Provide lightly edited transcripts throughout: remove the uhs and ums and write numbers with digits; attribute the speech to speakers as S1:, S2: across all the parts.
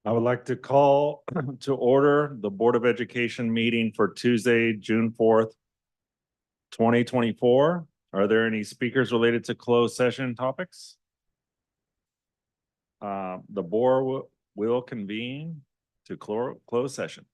S1: I would like to call to order the Board of Education meeting for Tuesday, June 4th, 2024. Are there any speakers related to closed session topics? The board will convene to close session.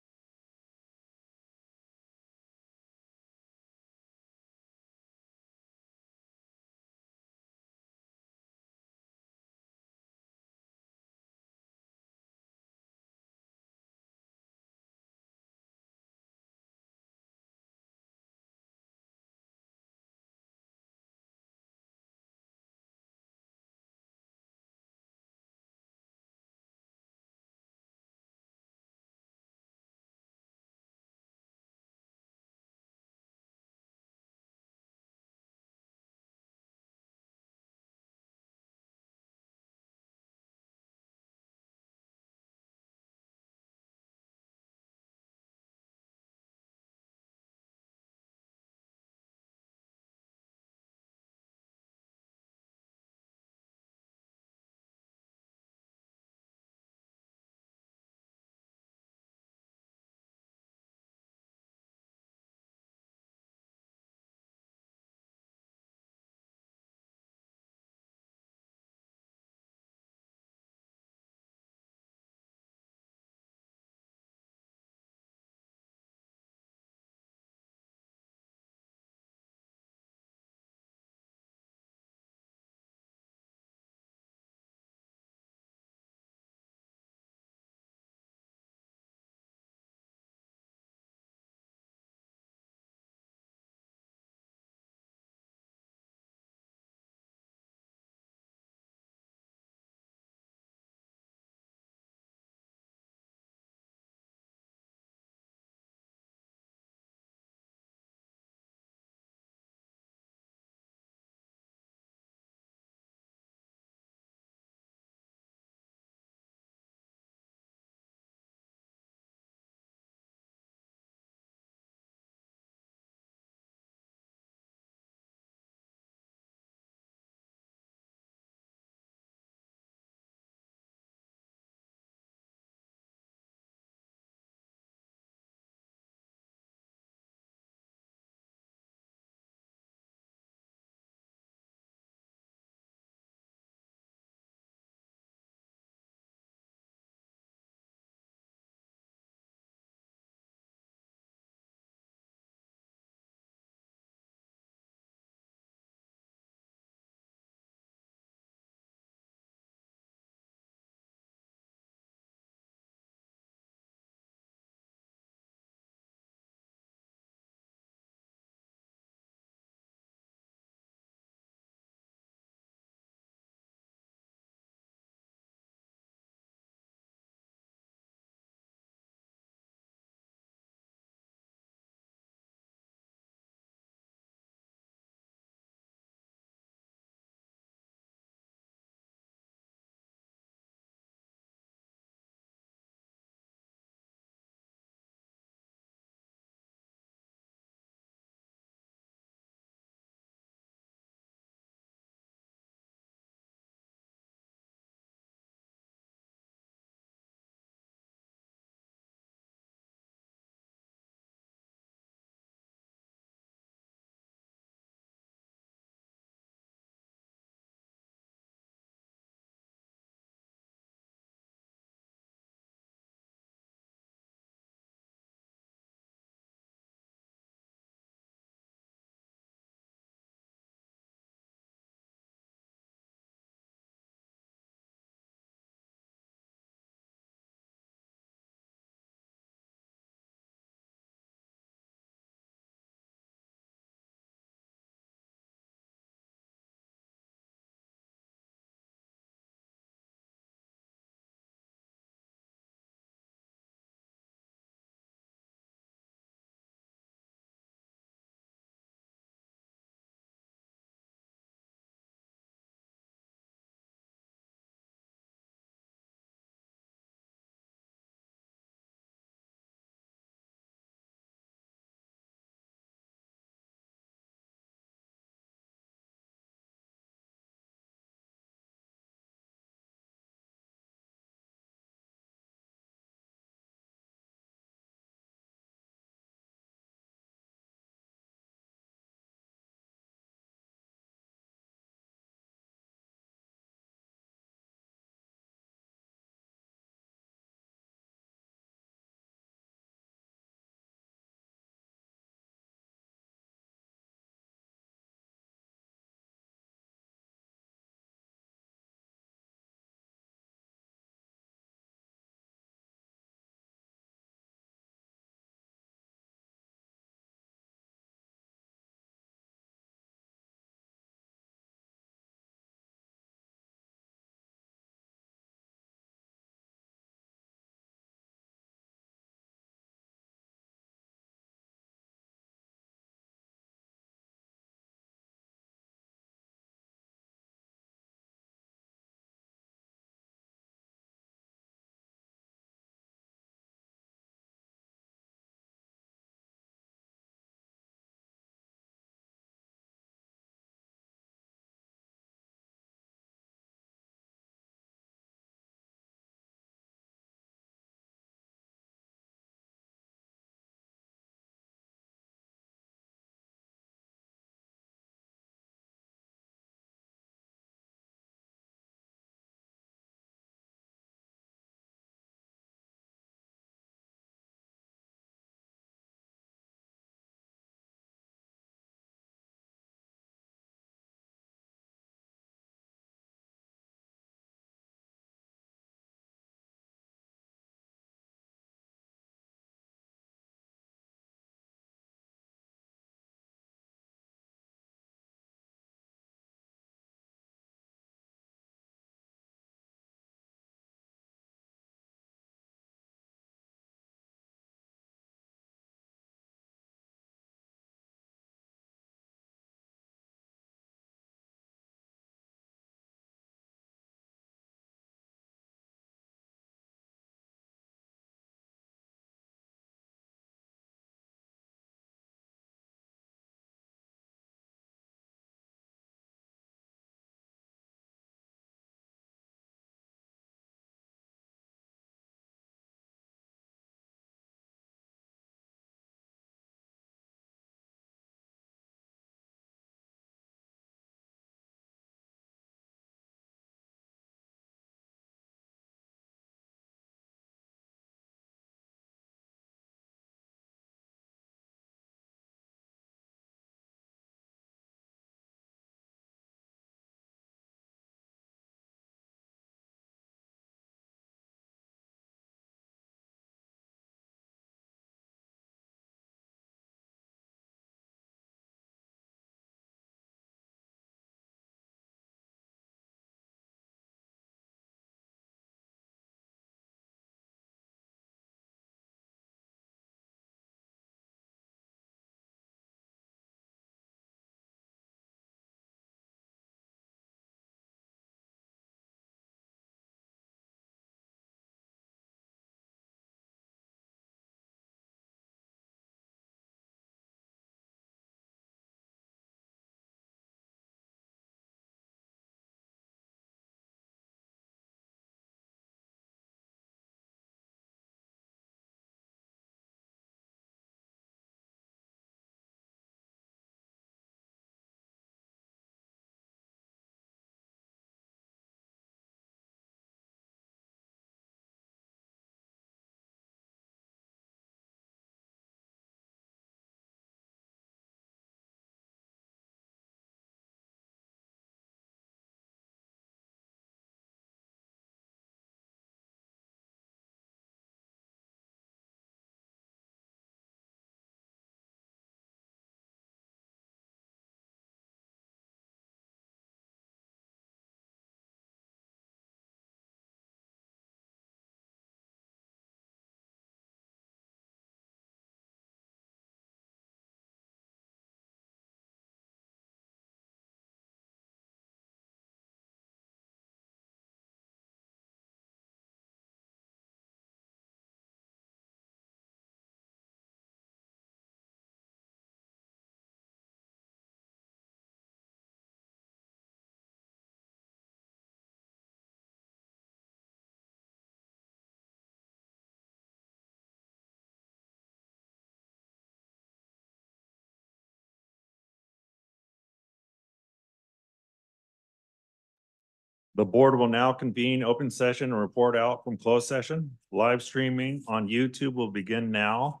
S1: The board will now convene open session and report out from closed session. Live streaming on YouTube will begin now.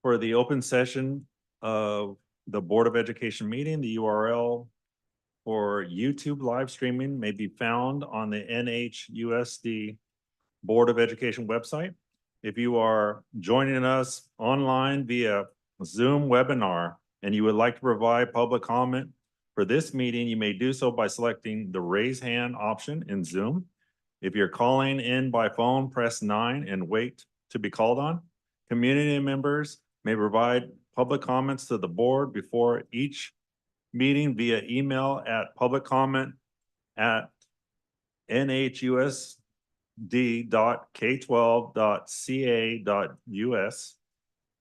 S1: For the open session of the Board of Education meeting, the URL for YouTube live streaming may be found on the NHUSD Board of Education website. If you are joining us online via Zoom webinar and you would like to provide public comment for this meeting, you may do so by selecting the raise hand option in Zoom. If you're calling in by phone, press 9 and wait to be called on. Community members may provide public comments to the board before each meeting via email at publiccomment@nhusd.k12.ca.us.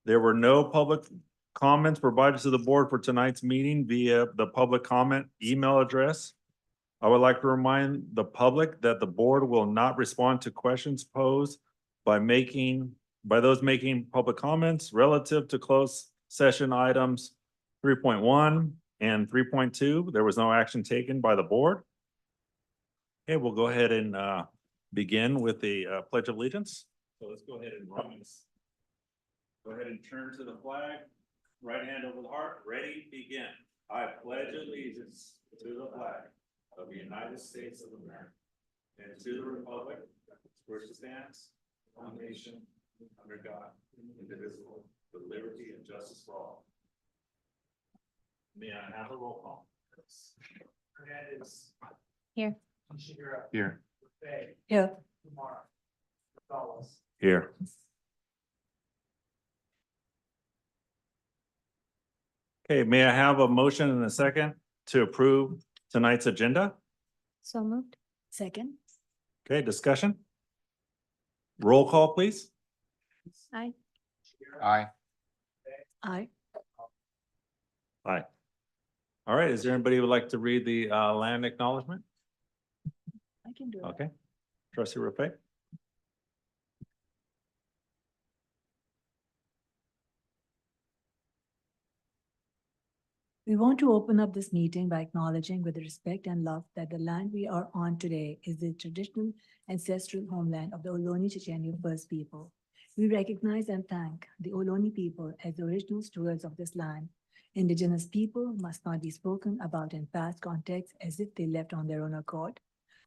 S1: There were no public comments provided to the board for tonight's meeting via the public comment email address. I would like to remind the public that the board will not respond to questions posed by those making public comments relative to closed session items 3.1 and 3.2. There was no action taken by the board. Okay, we'll go ahead and begin with the Pledge of Allegiance. So let's go ahead and rise. Go ahead and turn to the flag. Right hand over the heart. Ready, begin. I pledge allegiance to the flag of the United States of America and to the republic which stands one nation under God, indivisible, with liberty and justice for all. May I have a roll call?
S2: Hernandez.
S3: Here.
S2: Ishihara.
S1: Here.
S2: Buffet.
S3: Here.
S2: Kumar. Gonzalez.
S1: Here. Okay, may I have a motion and a second to approve tonight's agenda?
S3: So moved. Second.
S1: Okay, discussion? Roll call, please.
S3: Aye.
S2: Ishihara.
S4: Aye.
S3: Aye.
S1: Aye. All right, is there anybody who would like to read the land acknowledgement?
S3: I can do it.
S1: Okay, trustee Rafe?
S5: We want to open up this meeting by acknowledging with respect and love that the land we are on today is the traditional ancestral homeland of the Ohlone Chochenyo First People. We recognize and thank the Ohlone people as the original stewards of this land. Indigenous people must not be spoken about in past contexts as if they left on their own accord,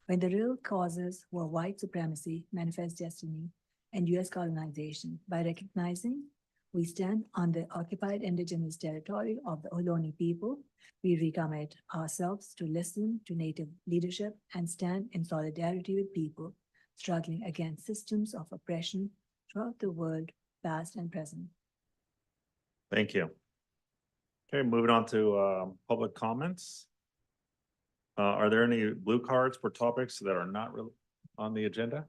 S5: when the real causes were white supremacy, manifest destiny, and US colonization. By recognizing we stand on the occupied indigenous territory of the Ohlone people, we recommit ourselves to listen to Native leadership and stand in solidarity with people struggling against systems of oppression throughout the world, past and present.
S1: Thank you. Okay, moving on to public comments. Are there any blue cards for topics that are not really on the agenda?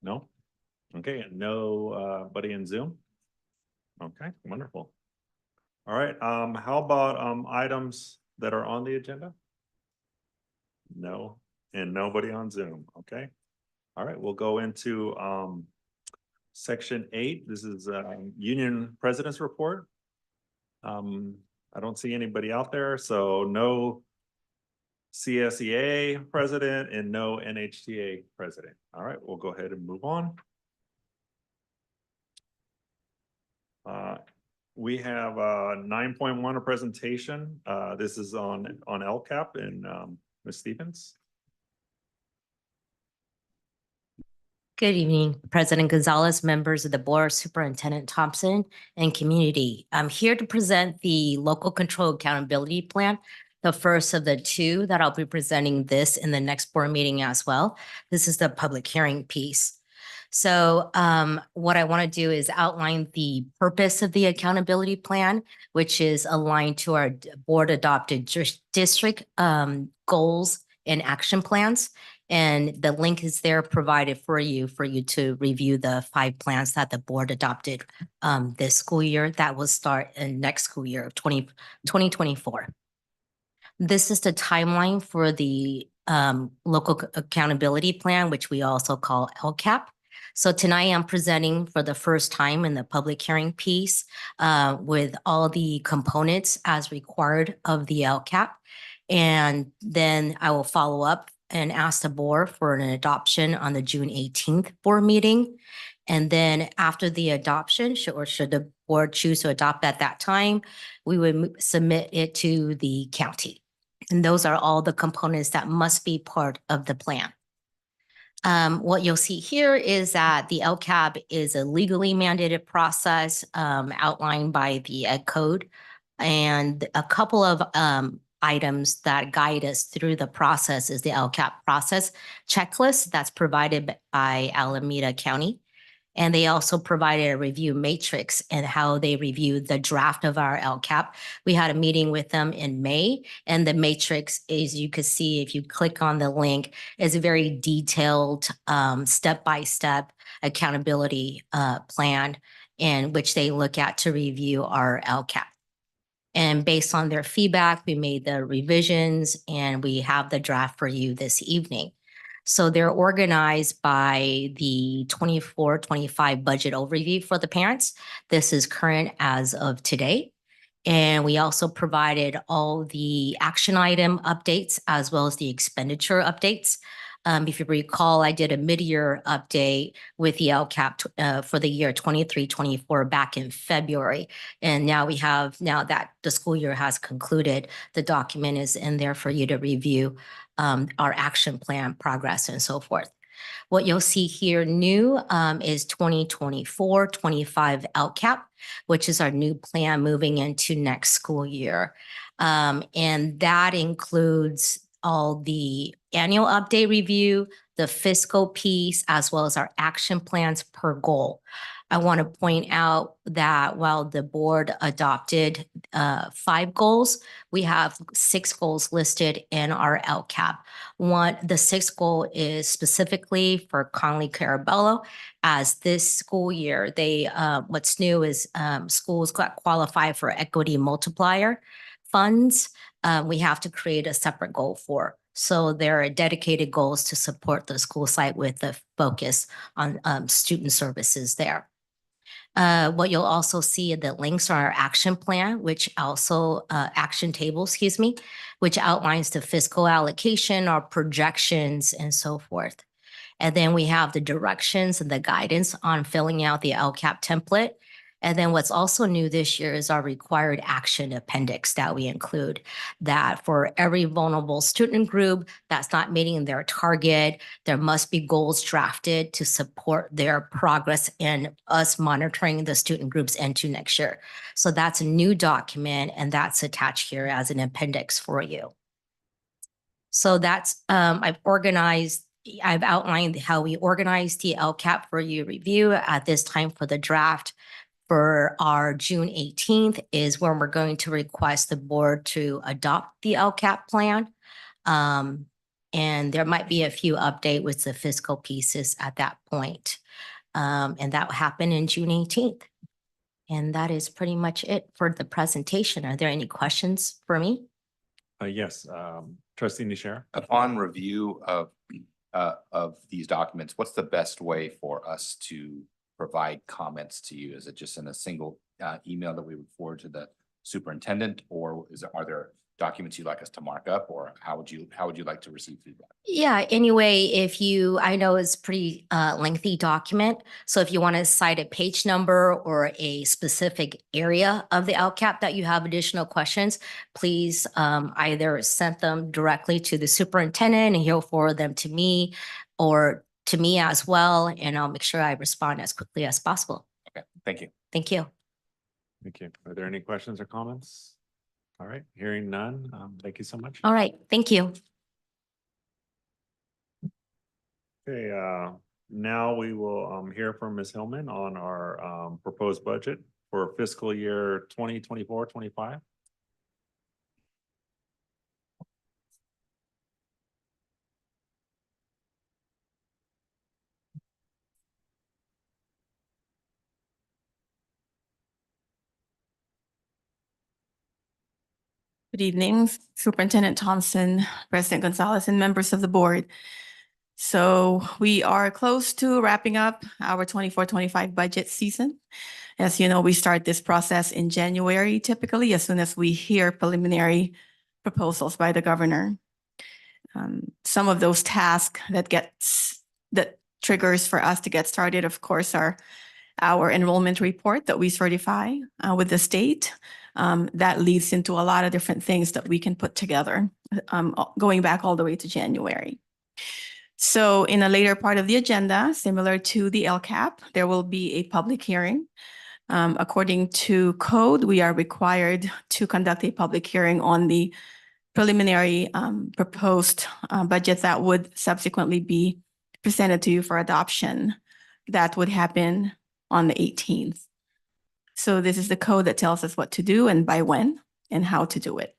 S1: No? Okay, and nobody in Zoom? Okay, wonderful. All right, how about items that are on the agenda? No, and nobody on Zoom, okay? All right, we'll go into section 8. This is Union President's Report. I don't see anybody out there, so no CSEA president and no NHTA president. All right, we'll go ahead and move on. We have 9.1, a presentation. This is on LCAP and Ms. Stevens.
S3: Good evening, President Gonzalez, members of the board, Superintendent Thompson, and community. I'm here to present the Local Control Accountability Plan, the first of the two that I'll be presenting this in the next board meeting as well. This is the public hearing piece. So what I want to do is outline the purpose of the accountability plan, which is aligned to our board adopted district goals and action plans. And the link is there provided for you to review the 5 plans that the board adopted this school year that will start in next school year of 2024. This is the timeline for the local accountability plan, which we also call LCAP. So tonight I'm presenting for the first time in the public hearing piece with all the components as required of the LCAP. And then I will follow up and ask the board for an adoption on the June 18th board meeting. And then after the adoption, should the board choose to adopt at that time, we would submit it to the county. And those are all the components that must be part of the plan. What you'll see here is that the LCAP is a legally mandated process outlined by the Ed Code. And a couple of items that guide us through the process is the LCAP process checklist that's provided by Alameda County. And they also provided a review matrix and how they reviewed the draft of our LCAP. We had a meeting with them in May, and the matrix, as you could see, if you click on the link, is a very detailed step-by-step accountability plan in which they look at to review our LCAP. And based on their feedback, we made the revisions and we have the draft for you this evening. So they're organized by the 24-25 budget overview for the parents. This is current as of today. And we also provided all the action item updates as well as the expenditure updates. If you recall, I did a mid-year update with the LCAP for the year 23-24 back in February. And now that the school year has concluded, the document is in there for you to review our action plan progress and so forth. What you'll see here new is 2024-25 LCAP, which is our new plan moving into next school year. And that includes all the annual update review, the fiscal piece, as well as our action plans per goal. I want to point out that while the board adopted 5 goals, we have 6 goals listed in our LCAP. The 6th goal is specifically for Conley Carabello. As this school year, what's new is schools qualify for equity multiplier funds. We have to create a separate goal for. So there are dedicated goals to support the school site with the focus on student services there. What you'll also see in the links are our action plan, which also action table, excuse me, which outlines the fiscal allocation, our projections, and so forth. And then we have the directions and the guidance on filling out the LCAP template. And then what's also new this year is our required action appendix that we include, that for every vulnerable student group that's not meeting their target, there must be goals drafted to support their progress in us monitoring the student groups into next year. So that's a new document and that's attached here as an appendix for you. So that's, I've outlined how we organize the LCAP for you review at this time for the draft. For our June 18th is when we're going to request the board to adopt the LCAP plan. And there might be a few updates with the fiscal pieces at that point. And that will happen in June 18th. And that is pretty much it for the presentation. Are there any questions for me?
S1: Yes, trustee Nishera.
S4: Upon review of these documents, what's the best way for us to provide comments to you? Is it just in a single email that we would forward to the superintendent, or are there documents you'd like us to mark up, or how would you like to receive feedback?
S3: Yeah, anyway, I know it's pretty lengthy document. So if you want to cite a page number or a specific area of the LCAP that you have additional questions, please either send them directly to the superintendent and he'll forward them to me, or to me as well, and I'll make sure I respond as quickly as possible.
S4: Okay, thank you.
S3: Thank you.
S1: Thank you. Are there any questions or comments? All right, hearing none. Thank you so much.
S3: All right, thank you.
S1: Okay, now we will hear from Ms. Hillman on our proposed budget for fiscal year 2024-25.
S6: Good evening, Superintendent Thompson, President Gonzalez, and members of the board. So we are close to wrapping up our 24-25 budget season. As you know, we start this process in January, typically, as soon as we hear preliminary proposals by the governor. some of those tasks that triggers for us to get started, of course, are our enrollment report that we certify with the state. That leads into a lot of different things that we can put together, going back all the way to January. So in a later part of the agenda, similar to the LCAP, there will be a public hearing. According to code, we are required to conduct a public hearing on the preliminary proposed budget that would subsequently be presented to you for adoption. That would happen on the 18th. So this is the code that tells us what to do and by when and how to do it.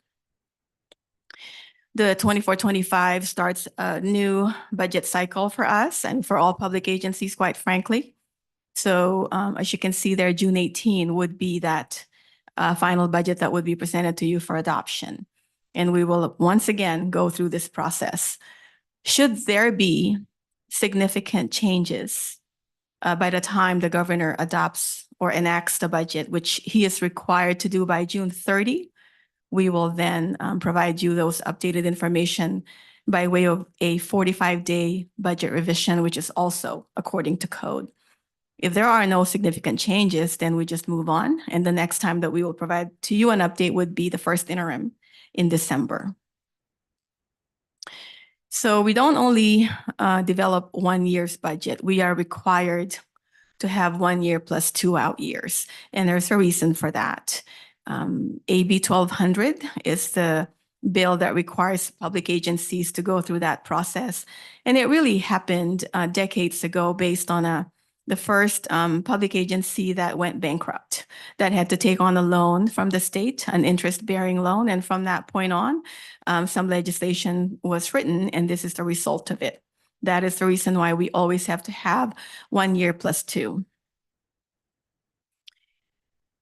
S6: The 24-25 starts a new budget cycle for us and for all public agencies, quite frankly. So as you can see there, June 18 would be that final budget that would be presented to you for adoption. And we will once again go through this process. Should there be significant changes by the time the governor adopts or enacts the budget, which he is required to do by June 30, we will then provide you those updated information by way of a 45-day budget revision, which is also according to code. If there are no significant changes, then we just move on. And the next time that we will provide to you an update would be the first interim in December. So we don't only develop 1 year's budget, we are required to have 1 year plus 2 out years. And there's a reason for that. AB 1200 is the bill that requires public agencies to go through that process. And it really happened decades ago based on the first public agency that went bankrupt, that had to take on a loan from the state, an interest-bearing loan. And from that point on, some legislation was written, and this is the result of it. That is the reason why we always have to have 1 year plus 2.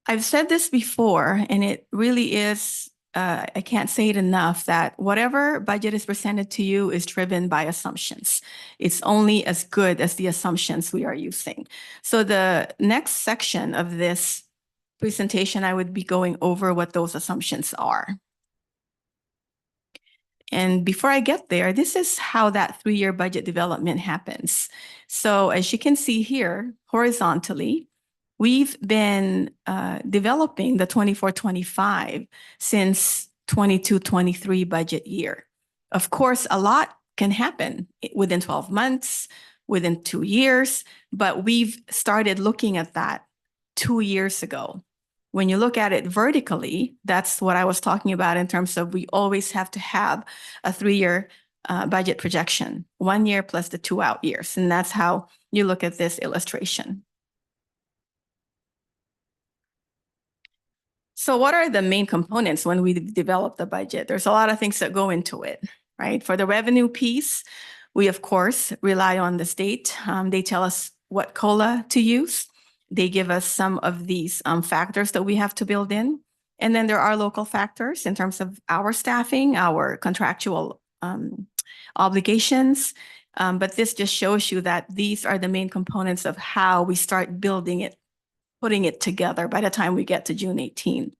S6: I've said this before, and it really is, I can't say it enough, that whatever budget is presented to you is driven by assumptions. It's only as good as the assumptions we are using. So the next section of this presentation, I would be going over what those assumptions are. And before I get there, this is how that 3-year budget development happens. So as you can see here, horizontally, we've been developing the 24-25 since 22-23 budget year. Of course, a lot can happen within 12 months, within 2 years, but we've started looking at that 2 years ago. When you look at it vertically, that's what I was talking about in terms of we always have to have a 3-year budget projection, 1 year plus the 2 out years. And that's how you look at this illustration. So what are the main components when we develop the budget? There's a lot of things that go into it, right? For the revenue piece, we of course rely on the state. They tell us what COLA to use. They give us some of these factors that we have to build in. And then there are local factors in terms of our staffing, our contractual obligations. But this just shows you that these are the main components of how we start building it, putting it together by the time we get to June 18.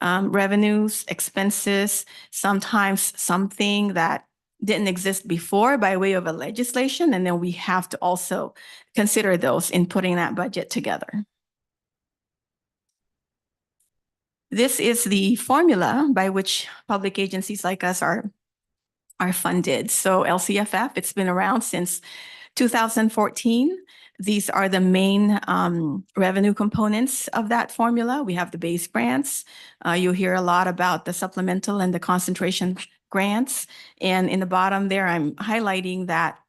S6: Revenues, expenses, sometimes something that didn't exist before by way of a legislation, and then we have to also consider those in putting that budget together. This is the formula by which public agencies like us are funded. So LCFF, it's been around since 2014. These are the main revenue components of that formula. We have the base grants. You'll hear a lot about the supplemental and the concentration grants. And in the bottom there, I'm highlighting that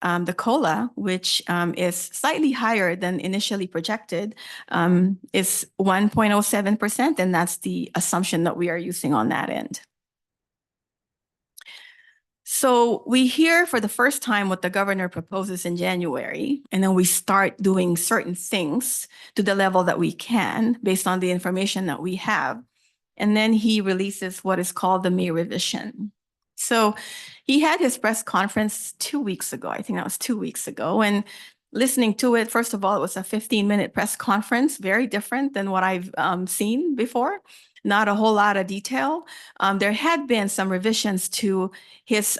S6: the COLA, which is slightly higher than initially projected, is 1.07%, and that's the assumption that we are using on that end. So we hear for the first time what the governor proposes in January, and then we start doing certain things to the level that we can based on the information that we have. And then he releases what is called the May revision. So he had his press conference 2 weeks ago. I think that was 2 weeks ago. And listening to it, first of all, it was a 15-minute press conference, very different than what I've seen before. Not a whole lot of detail. There had been some revisions to his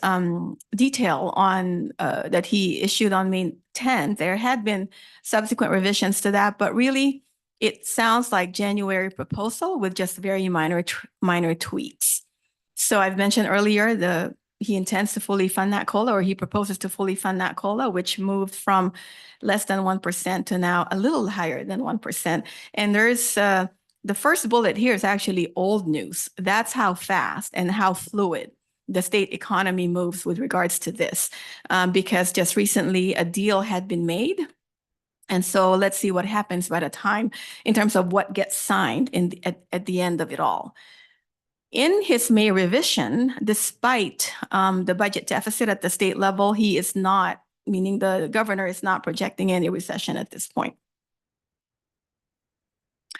S6: detail on that he issued on May 10th. There had been subsequent revisions to that, but really it sounds like January proposal with just very minor tweaks. So I've mentioned earlier he intends to fully fund that COLA, or he proposes to fully fund that COLA, which moved from less than 1% to now a little higher than 1%. And there's the first bullet here is actually old news. That's how fast and how fluid the state economy moves with regards to this, because just recently a deal had been made. And so let's see what happens by the time in terms of what gets signed at the end of it all. In his May revision, despite the budget deficit at the state level, he is not, meaning the governor is not projecting any recession at this point.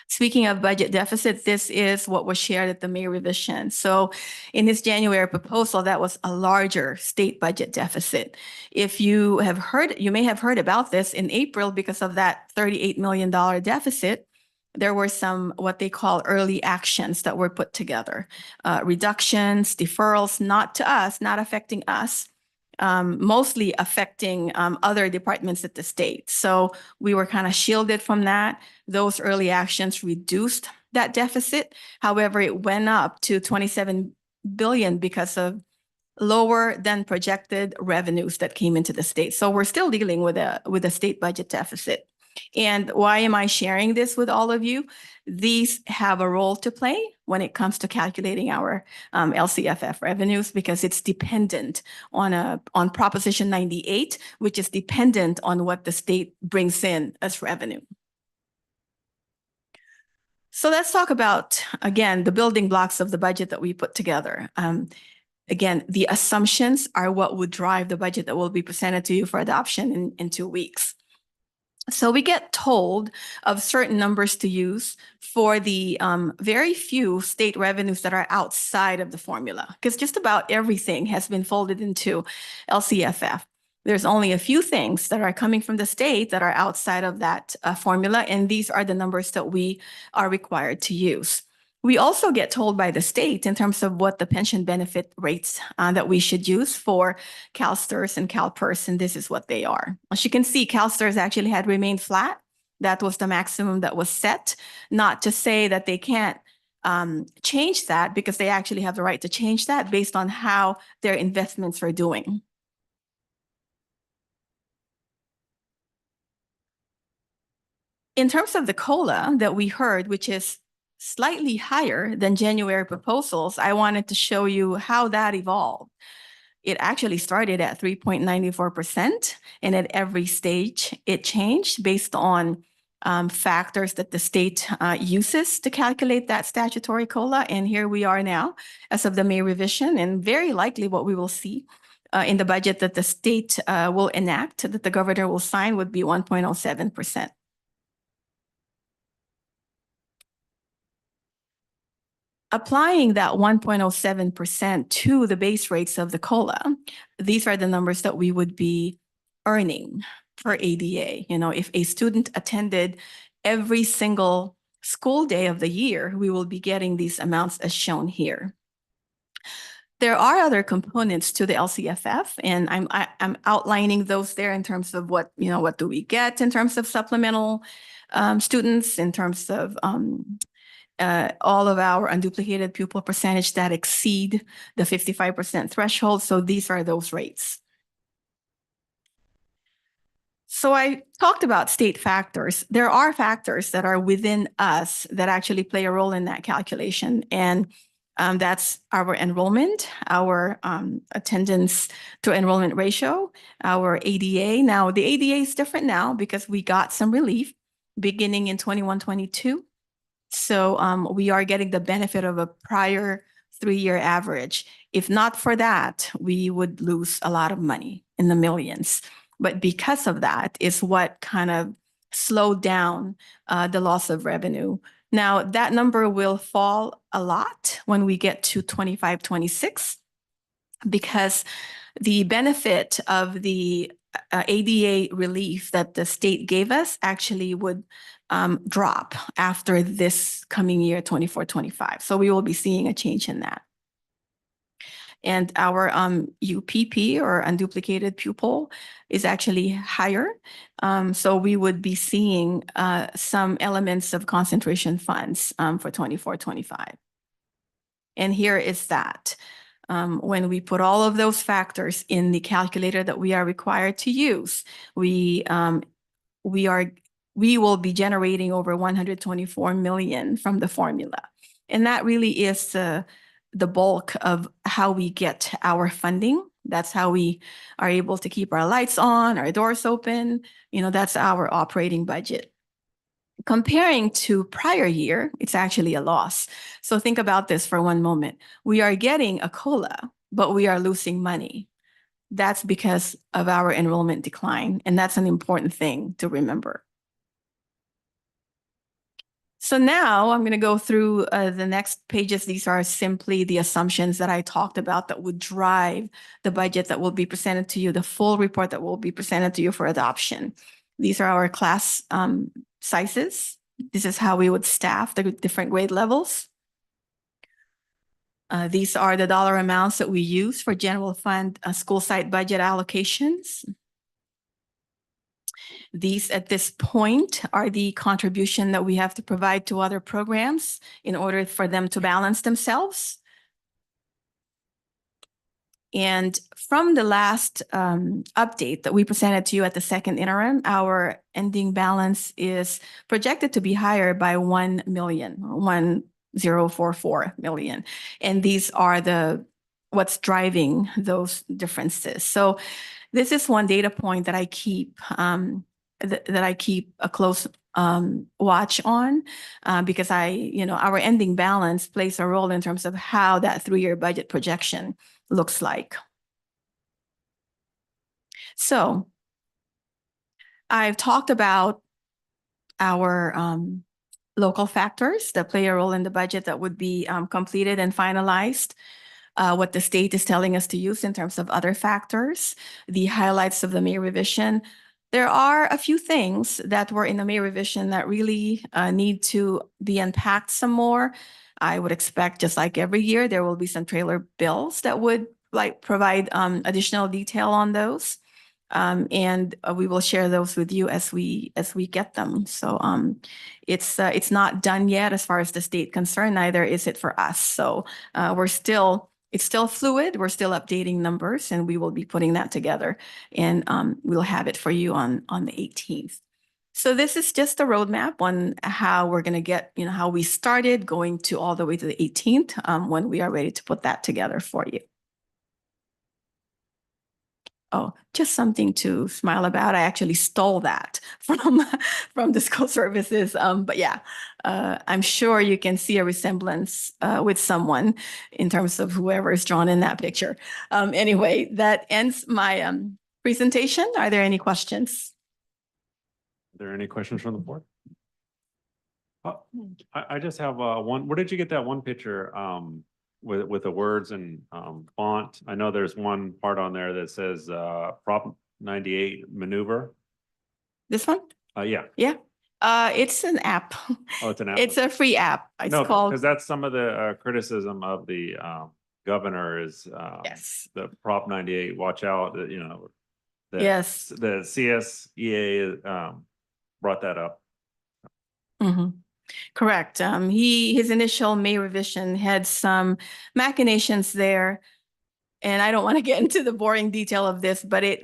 S6: Speaking of budget deficit, this is what was shared at the May revision. So in his January proposal, that was a larger state budget deficit. If you have heard, you may have heard about this in April because of that $38 million deficit. There were some what they call early actions that were put together, reductions, deferrals, not to us, not affecting us, mostly affecting other departments at the state. So we were kind of shielded from that. Those early actions reduced that deficit. However, it went up to 27 billion because of lower than projected revenues that came into the state. So we're still dealing with a state budget deficit. And why am I sharing this with all of you? These have a role to play when it comes to calculating our LCFF revenues, because it's dependent on Proposition 98, which is dependent on what the state brings in as revenue. So let's talk about, again, the building blocks of the budget that we put together. Again, the assumptions are what would drive the budget that will be presented to you for adoption in 2 weeks. So we get told of certain numbers to use for the very few state revenues that are outside of the formula, because just about everything has been folded into LCFF. There's only a few things that are coming from the state that are outside of that formula, and these are the numbers that we are required to use. We also get told by the state in terms of what the pension benefit rates that we should use for CalSTRS and CalPERS, and this is what they are. As you can see, CalSTRS actually had remained flat. That was the maximum that was set, not to say that they can't change that, because they actually have the right to change that based on how their investments are doing. In terms of the COLA that we heard, which is slightly higher than January proposals, I wanted to show you how that evolved. It actually started at 3.94%, and at every stage it changed based on factors that the state uses to calculate that statutory COLA. And here we are now as of the May revision, and very likely what we will see in the budget that the state will enact, that the governor will sign, would be 1.07%. Applying that 1.07% to the base rates of the COLA, these are the numbers that we would be earning per ADA. You know, if a student attended every single school day of the year, we will be getting these amounts as shown here. There are other components to the LCFF, and I'm outlining those there in terms of what do we get in terms of supplemental students, in terms of all of our unduplicated pupil percentage that exceed the 55% threshold. So these are those rates. So I talked about state factors. There are factors that are within us that actually play a role in that calculation. And that's our enrollment, our attendance to enrollment ratio, our ADA. Now, the ADA is different now because we got some relief beginning in 21-22. So we are getting the benefit of a prior 3-year average. If not for that, we would lose a lot of money in the millions. But because of that is what kind of slowed down the loss of revenue. Now, that number will fall a lot when we get to 25-26, because the benefit of the ADA relief that the state gave us actually would drop after this coming year, 24-25. So we will be seeing a change in that. And our UPP or unduplicated pupil is actually higher. So we would be seeing some elements of concentration funds for 24-25. And here is that. When we put all of those factors in the calculator that we are required to use, we will be generating over 124 million from the formula. And that really is the bulk of how we get our funding. That's how we are able to keep our lights on, our doors open. You know, that's our operating budget. Comparing to prior year, it's actually a loss. So think about this for one moment. We are getting a COLA, but we are losing money. That's because of our enrollment decline. And that's an important thing to remember. So now I'm going to go through the next pages. These are simply the assumptions that I talked about that would drive the budget that will be presented to you, the full report that will be presented to you for adoption. These are our class sizes. This is how we would staff the different grade levels. These are the dollar amounts that we use for general fund school site budget allocations. These at this point are the contribution that we have to provide to other programs in order for them to balance themselves. And from the last update that we presented to you at the second interim, our ending balance is projected to be higher by 1 million, 1,044 million. And these are what's driving those differences. So this is one data point that I keep a close watch on because our ending balance plays a role in terms of how that 3-year budget projection looks like. So I've talked about our local factors that play a role in the budget that would be completed and finalized. What the state is telling us to use in terms of other factors, the highlights of the May revision. There are a few things that were in the May revision that really need to be unpacked some more. I would expect, just like every year, there will be some trailer bills that would provide additional detail on those. And we will share those with you as we get them. So it's not done yet as far as the state concerned, neither is it for us. So it's still fluid. We're still updating numbers, and we will be putting that together, and we'll have it for you on the 18th. So this is just a roadmap on how we're going to get, how we started going to all the way to the 18th when we are ready to put that together for you. Oh, just something to smile about. I actually stole that from the school services. But yeah, I'm sure you can see a resemblance with someone in terms of whoever is drawn in that picture. Anyway, that ends my presentation. Are there any questions?
S7: Are there any questions from the board? I just have one. Where did you get that one picture with the words and font? I know there's one part on there that says Prop 98 maneuver.
S6: This one?
S7: Yeah.
S6: Yeah. It's an app.
S7: Oh, it's an app.
S6: It's a free app. It's
S7: No,
S6: called.
S7: because that's some of the criticism of the governor is
S6: Yes.
S7: the Prop 98. Watch out,
S6: Yes.
S7: The CSEA brought that up.
S6: Mm-hmm. Correct. His initial May revision had some machinations there, and I don't want to get into the boring detail of this, but it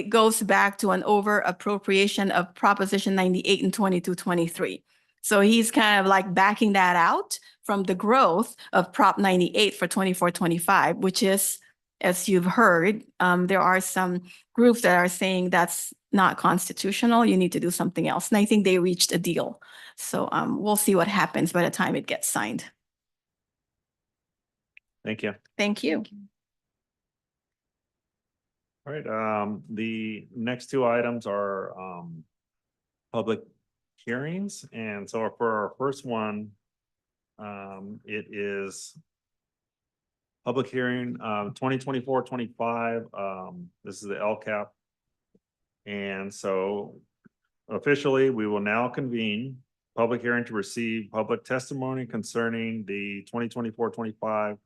S6: goes back to an over appropriation of Proposition 98 and 2223. So he's kind of like backing that out from the growth of Prop 98 for 24-25, which is, as you've heard, there are some groups that are saying that's not constitutional. You need to do something else. And I think they reached a deal. So we'll see what happens by the time it gets signed.
S1: Thank you.
S6: Thank you.
S1: All right, the next two items are public hearings. And so for our first one, it is public hearing, 2024-25. This is the LCAP. And so officially, we will now convene public hearing to receive public testimony concerning the 2024-25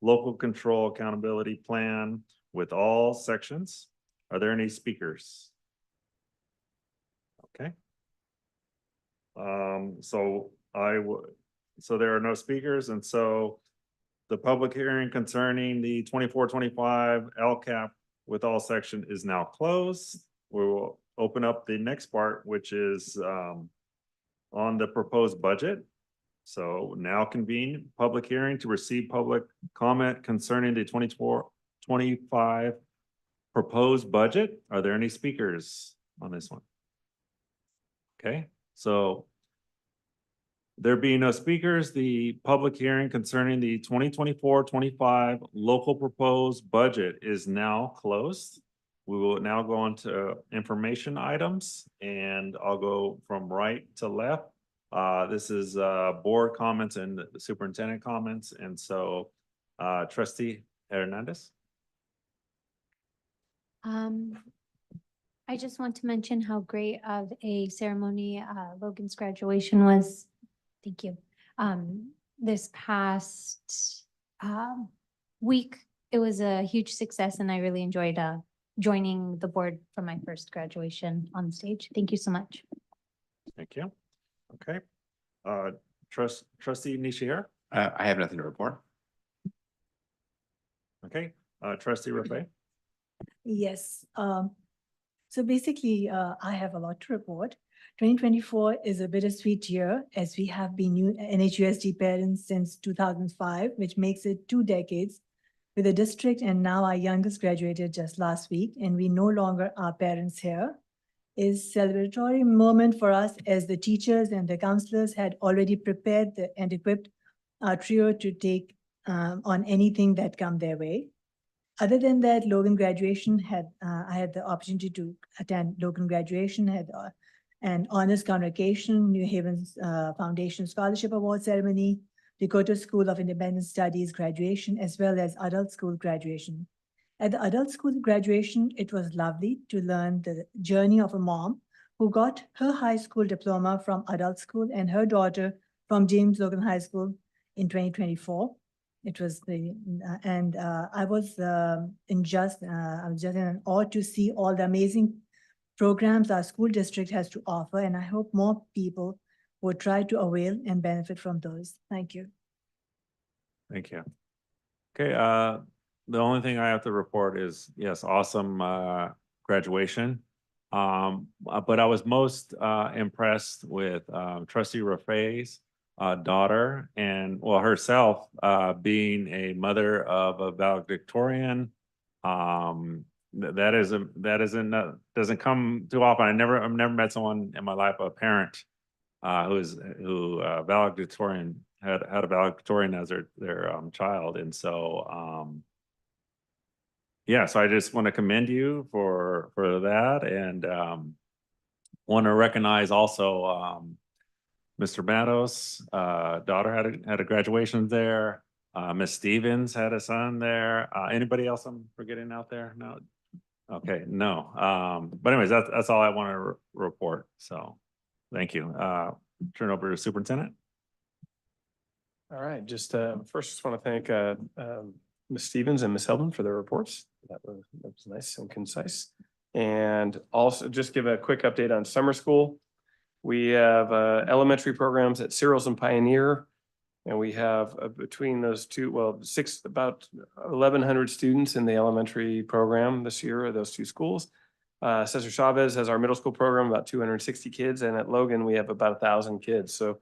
S1: local control accountability plan with all sections. Are there any speakers? Okay. So so there are no speakers, and so the public hearing concerning the 24-25 LCAP with all section is now closed. We will open up the next part, which is on the proposed budget. So now convene public hearing to receive public comment concerning the 24-25 proposed budget. Are there any speakers on this one? Okay, so there being no speakers, the public hearing concerning the 2024-25 local proposed budget is now closed. We will now go on to information items, and I'll go from right to left. This is board comments and the superintendent comments, and so Trustee Hernandez.
S8: I just want to mention how great of a ceremony Logan's graduation was. Thank you. This past week, it was a huge success, and I really enjoyed joining the board for my first graduation on stage. Thank you so much.
S1: Thank you. Okay. Trustee Nishihara.
S4: I have nothing to report.
S1: Okay. Trustee Rafe.
S5: Yes, so basically, I have a lot to report. 2024 is a bittersweet year, as we have been new NHUSD parents since 2005, which makes it 2 decades with the district, and now our youngest graduated just last week, and we no longer are parents here. Is celebratory moment for us, as the teachers and the counselors had already prepared and equipped our trio to take on anything that come their way. Other than that, Logan graduation I had the opportunity to attend Logan graduation, had an honors convocation, New Haven's Foundation Scholarship Award ceremony, Dakota School of Independent Studies graduation, as well as adult school graduation. At the adult school graduation, it was lovely to learn the journey of a mom who got her high school diploma from adult school and her daughter from James Logan High School in 2024. It was I was just in awe to see all the amazing programs our school district has to offer, and I hope more people will try to avail and benefit from those. Thank you.
S1: Thank you. Okay, the only thing I have to report is, yes, awesome graduation. But I was most impressed with Trustee Rafe's daughter, and well, herself being a mother of a valedictorian. Doesn't come too often. I've never met someone in my life, a parent who valedictorian had a valedictorian as their child, and so yeah, so I just want to commend you for that, and want to recognize also Mr. Matos' daughter had a graduation there. Miss Stevens had a son there. Anybody else I'm forgetting out there? No. Okay, no. But anyways, that's all I want to report. So, thank you. Turn over to Superintendent.
S9: All right, just first want to thank Ms. Stevens and Ms. Heldman for their reports. That was nice and concise. And also just give a quick update on summer school. We have elementary programs at Cyril's and Pioneer, and we have between those two, well, about 1,100 students in the elementary program this year at those two schools. Cesar Chavez has our middle school program, about 260 kids, and at Logan we have about 1,000 kids. So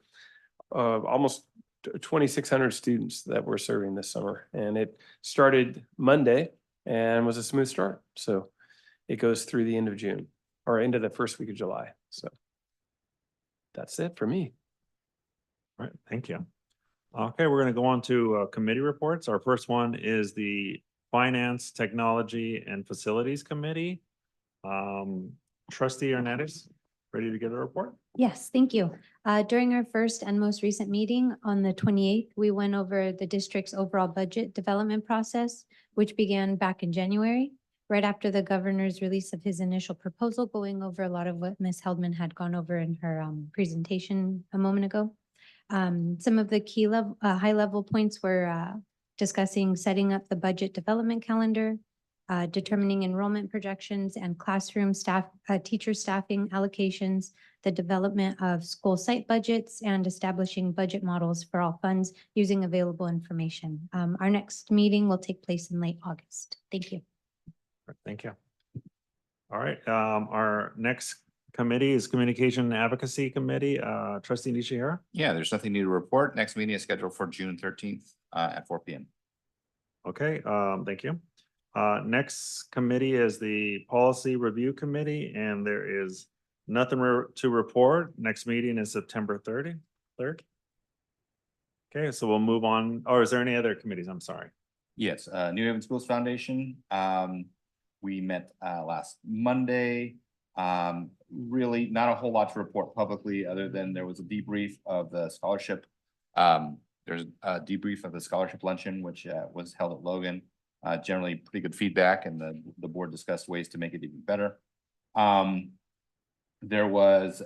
S9: almost 2,600 students that we're serving this summer, and it started Monday and was a smooth start. So it goes through the end of June or into the first week of July. So that's it for me.
S1: All right, thank you. Okay, we're going to go on to committee reports. Our first one is the Finance, Technology, and Facilities Committee. Trustee Hernandez. ready to give a report?
S8: Yes, thank you. During our first and most recent meeting on the 28th, we went over the district's overall budget development process, which began back in January, right after the governor's release of his initial proposal, going over a lot of what Ms. Heldman had gone over in her presentation a moment ago. Some of the key high-level points were discussing setting up the budget development calendar, determining enrollment projections and classroom staff, teacher staffing allocations, the development of school site budgets, and establishing budget models for all funds using available information. Our next meeting will take place in late August. Thank you.
S1: Thank you. All right, our next committee is Communication and Advocacy Committee. Trustee Nishihara?
S4: Yeah, there's nothing new to report. Next meeting is scheduled for June 13th at 4 p.m.
S1: Okay, thank you. Next committee is the Policy Review Committee, and there is nothing to report. Next meeting is September 3rd. Okay, so we'll move on. Or is there any other committees? I'm sorry.
S4: Yes, New Haven Schools Foundation. We met last Monday. Really not a whole lot to report publicly, other than there was a debrief of the scholarship. There's a debrief of the scholarship luncheon, which was held at Logan. Generally pretty good feedback, and the board discussed ways to make it even better. There was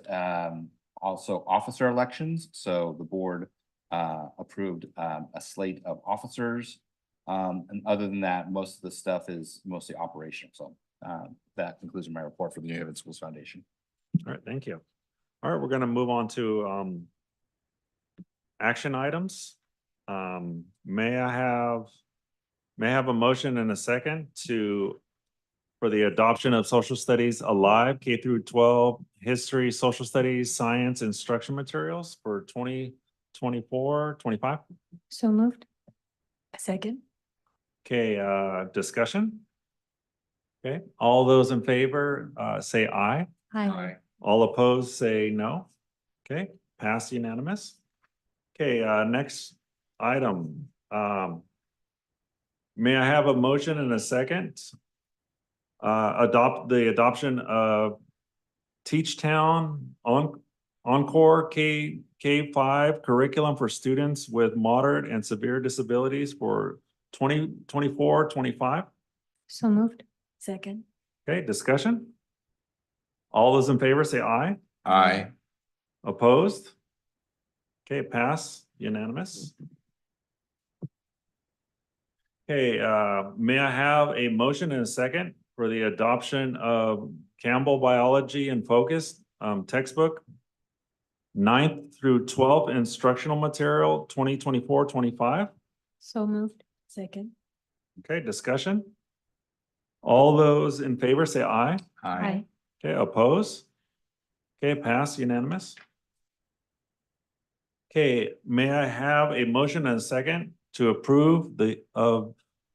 S4: also officer elections. So the board approved a slate of officers. And other than that, most of the stuff is mostly operational. So that concludes my report for the New Haven Schools Foundation.
S1: All right, thank you. All right, we're gonna move on to action items. May I have a motion and a second for the adoption of Social Studies Alive K through 12 History, Social Studies, Science Instruction Materials for 2024-25?
S8: So moved.
S5: Second.
S1: Okay, discussion? Okay, all those in favor, say aye.
S8: Hi.
S1: All opposed, say no. Okay, pass unanimous. Okay, next item. May I have a motion and a second? Adoption of Teach Town Encore K-5 curriculum for students with moderate and severe disabilities for 2024-25.
S8: So moved.
S5: Second.
S1: Okay, discussion? All those in favor say aye.
S4: Aye.
S1: Opposed? Okay, pass unanimous. Okay, may I have a motion and a second for the adoption of Campbell Biology in Focus textbook 9th through 12th instructional material 2024-25?
S8: So moved.
S5: Second.
S1: Okay, discussion? All those in favor say aye.
S8: Hi.
S1: Okay, oppose? Okay, pass unanimous. Okay, may I have a motion and a second to approve the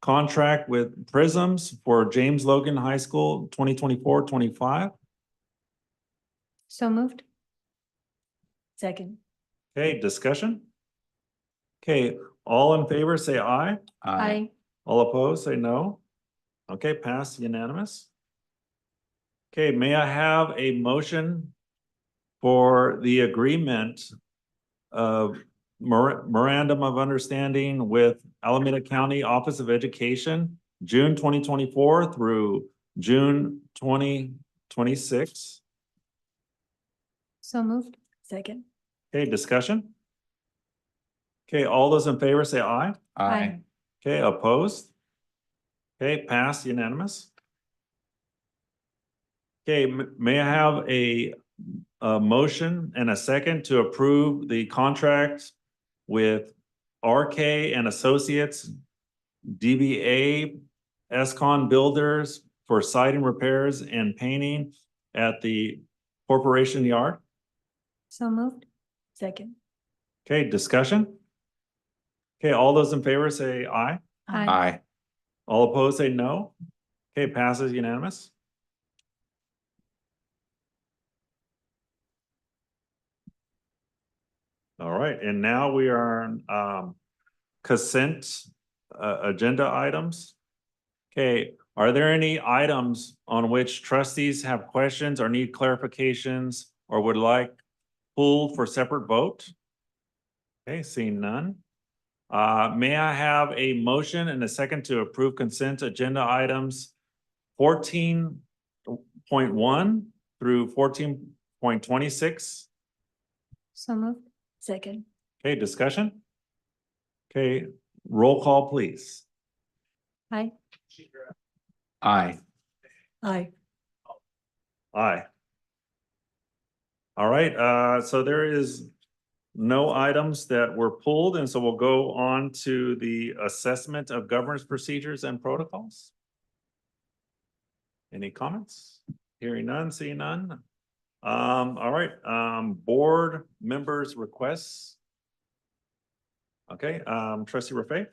S1: contract with Prisms for James Logan High School 2024-25?
S8: So moved.
S5: Second.
S1: Okay, discussion? Okay, all in favor say aye.
S8: Hi.
S1: All opposed say no. Okay, pass unanimous. Okay, may I have a motion for the agreement of memorandum of understanding with Alameda County Office of Education, June 2024 through June 2026?
S8: So moved.
S5: Second.
S1: Okay, discussion? Okay, all those in favor say aye.
S8: Aye.
S1: Okay, opposed? Okay, pass unanimous. Okay, may I have a motion and a second to approve the contract with RK and Associates, DBA Escon Builders for siding repairs and painting at the Corporation Yard?
S8: So moved.
S5: Second.
S1: Okay, discussion? Okay, all those in favor say aye.
S4: Aye.
S1: All opposed say no. Okay, passes unanimous. All right, and now we are on consent agenda items. Okay, are there any items on which trustees have questions or need clarifications or would like pulled for separate vote? Okay, seeing none. May I have a motion and a second to approve consent agenda items 14.1 through 14.26?
S8: So moved.
S5: Second.
S1: Okay, discussion? Okay, roll call, please.
S8: Aye.
S4: Aye.
S5: Aye.
S1: Aye. All right, so there is no items that were pulled, and so we'll go on to the assessment of governance procedures and protocols. Any comments? Hearing none, seeing none. All right, board members' requests. Okay, trustee Rafe?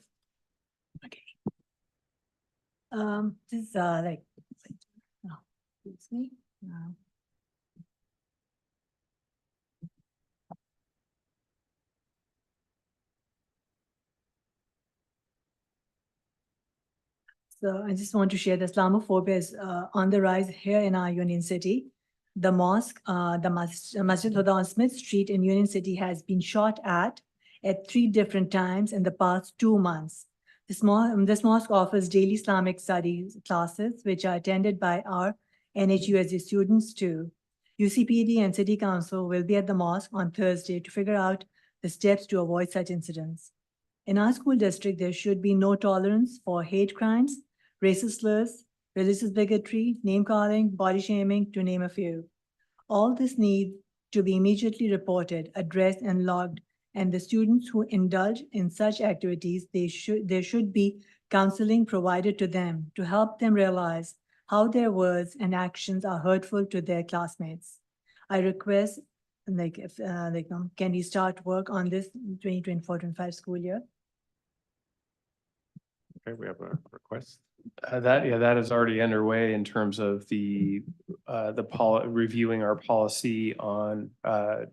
S5: This is oh, it's me. No. So I just want to share that Islamophobia is on the rise here in our Union City. The mosque, the Masjid Huda on Smith Street in Union City has been shot at 3 different times in the past 2 months. This mosque offers daily Islamic studies classes, which are attended by our NHUSD students too. UCPD and City Council will be at the mosque on Thursday to figure out the steps to avoid such incidents. In our school district, there should be no tolerance for hate crimes, racist slurs, religious bigotry, name calling, body shaming, to name a few. All this needs to be immediately reported, addressed, and logged, and the students who indulge in such activities, there should be counseling provided to them to help them realize how their words and actions are hurtful to their classmates. I request, can we start work on this 2024-25 school year?
S7: Okay, we have a request.
S9: That is already underway in terms of reviewing our policy on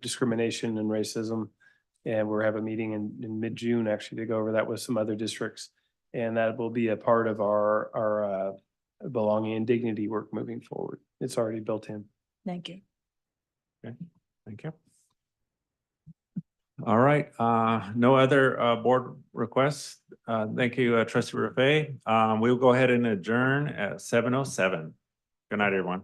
S9: discrimination and racism. And we'll have a meeting in mid-June actually to go over that with some other districts. And that will be a part of our belonging and dignity work moving forward. It's already built in.
S5: Thank you.
S1: Thank you. All right, no other board requests. Thank you, trustee Rafe. We'll go ahead and adjourn at 7:07. Good night, everyone.